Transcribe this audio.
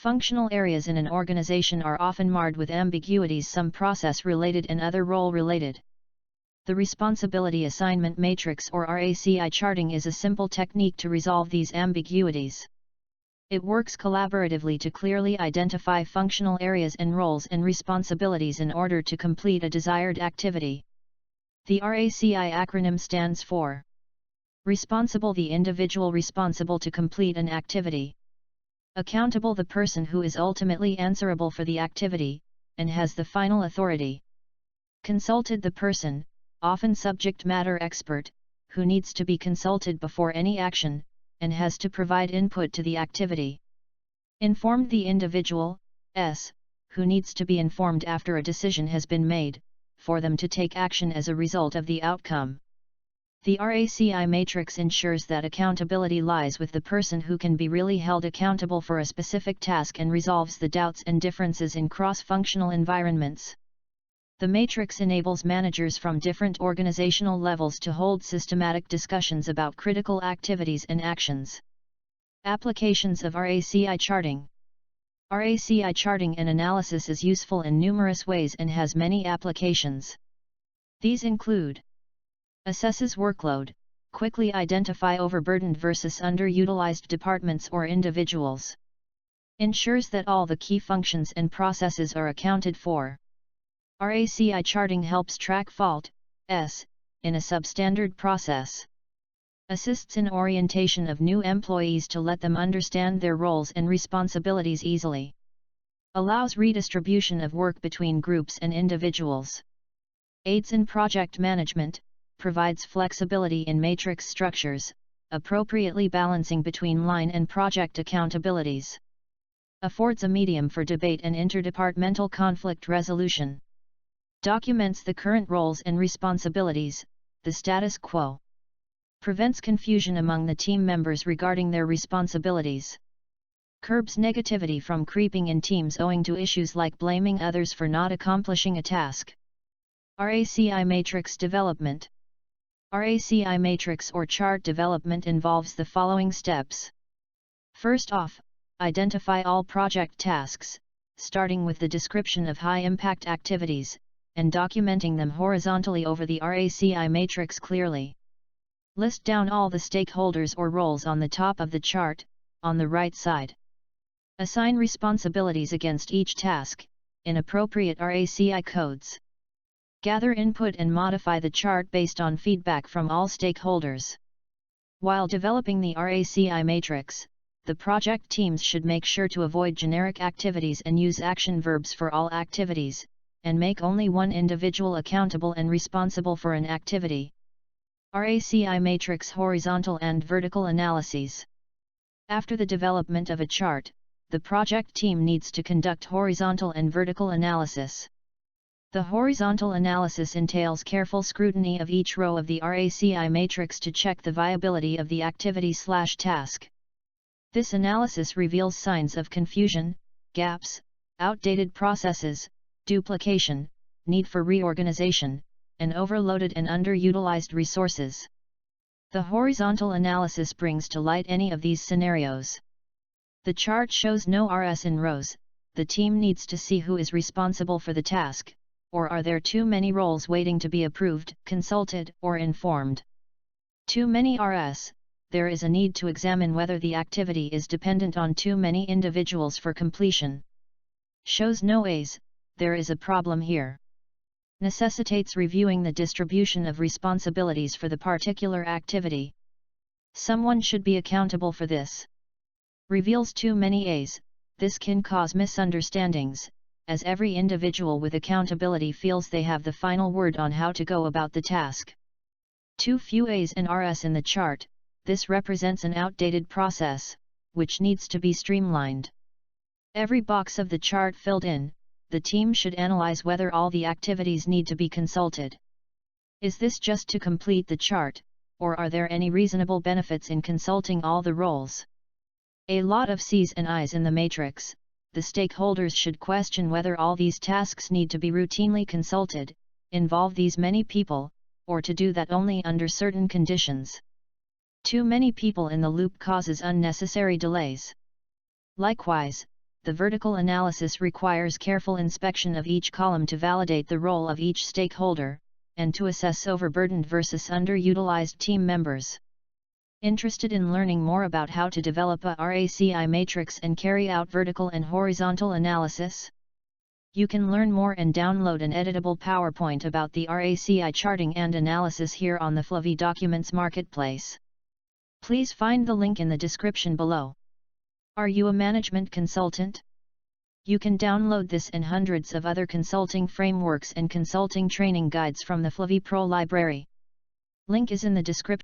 Functional areas in an organization are often marred with ambiguities, some process-related and other role-related. The Responsibility Assignment Matrix or RACI charting is a simple technique to resolve these ambiguities. It works collaboratively to clearly identify functional areas and roles and responsibilities in order to complete a desired activity. The RACI acronym stands for Responsible, the individual responsible to complete an activity. Accountable, the person who is ultimately answerable for the activity, and has the final authority. Consulted, the person, often subject matter expert, who needs to be consulted before any action, and has to provide input to the activity. Informed, the individual, who needs to be informed after a decision has been made, for them to take action as a result of the outcome. The RACI matrix ensures that accountability lies with the person who can be really held accountable for a specific task and resolves the doubts and differences in cross-functional environments. The matrix enables managers from different organizational levels to hold systematic discussions about critical activities and actions. Applications of RACI charting. RACI charting and analysis is useful in numerous ways and has many applications. These include: assesses workload, quickly identify overburdened versus underutilized departments or individuals. Ensures that all the key functions and processes are accounted for. RACI charting helps track fault in a substandard process. Assists in orientation of new employees to let them understand their roles and responsibilities easily. Allows redistribution of work between groups and individuals. Aids in project management, provides flexibility in matrix structures, appropriately balancing between line and project accountabilities. Affords a medium for debate and interdepartmental conflict resolution. Documents the current roles and responsibilities, the status quo. Prevents confusion among the team members regarding their responsibilities. Curbs negativity from creeping in teams owing to issues like blaming others for not accomplishing a task. RACI matrix development. RACI matrix or chart development involves the following steps. First off, identify all project tasks, starting with the description of high-impact activities, and documenting them horizontally over the RACI matrix clearly. List down all the stakeholders or roles on the top of the chart, on the right side. Assign responsibilities against each task, in appropriate RACI codes. Gather input and modify the chart based on feedback from all stakeholders. While developing the RACI matrix, the project teams should make sure to avoid generic activities and use action verbs for all activities, and make only one individual accountable and responsible for an activity. RACI matrix horizontal and vertical analyses. After the development of a chart, the project team needs to conduct horizontal and vertical analysis. The horizontal analysis entails careful scrutiny of each row of the RACI matrix to check the viability of the activity/task. This analysis reveals signs of confusion, gaps, outdated processes, duplication, need for reorganization, and overloaded and underutilized resources. The horizontal analysis brings to light any of these scenarios. The chart shows no RS in rows. The team needs to see who is responsible for the task, or are there too many roles waiting to be approved, consulted, or informed? Too many RS, there is a need to examine whether the activity is dependent on too many individuals for completion. Shows no As, there is a problem here. Necessitates reviewing the distribution of responsibilities for the particular activity. Someone should be accountable for this. Reveals too many As, this can cause misunderstandings, as every individual with accountability feels they have the final word on how to go about the task. Too few As and RS in the chart, this represents an outdated process, which needs to be streamlined. Every box of the chart filled in, the team should analyze whether all the activities need to be consulted. Is this just to complete the chart, or are there any reasonable benefits in consulting all the roles? A lot of Cs and Is in the matrix. The stakeholders should question whether all these tasks need to be routinely consulted, involve these many people, or to do that only under certain conditions. Too many people in the loop causes unnecessary delays. Likewise, The vertical analysis requires careful inspection of each column to validate the role of each stakeholder, and to assess overburdened versus underutilized team members. Interested in learning more about how to develop a RACI matrix and carry out vertical and horizontal analysis? You can learn more and download an editable PowerPoint about the RACI charting and analysis here on the Flavi Documents Marketplace. Please find the link in the description below. Are you a management consultant? You can download this and hundreds of other consulting frameworks and consulting training guides from the Flavi Pro library. Link is in the description.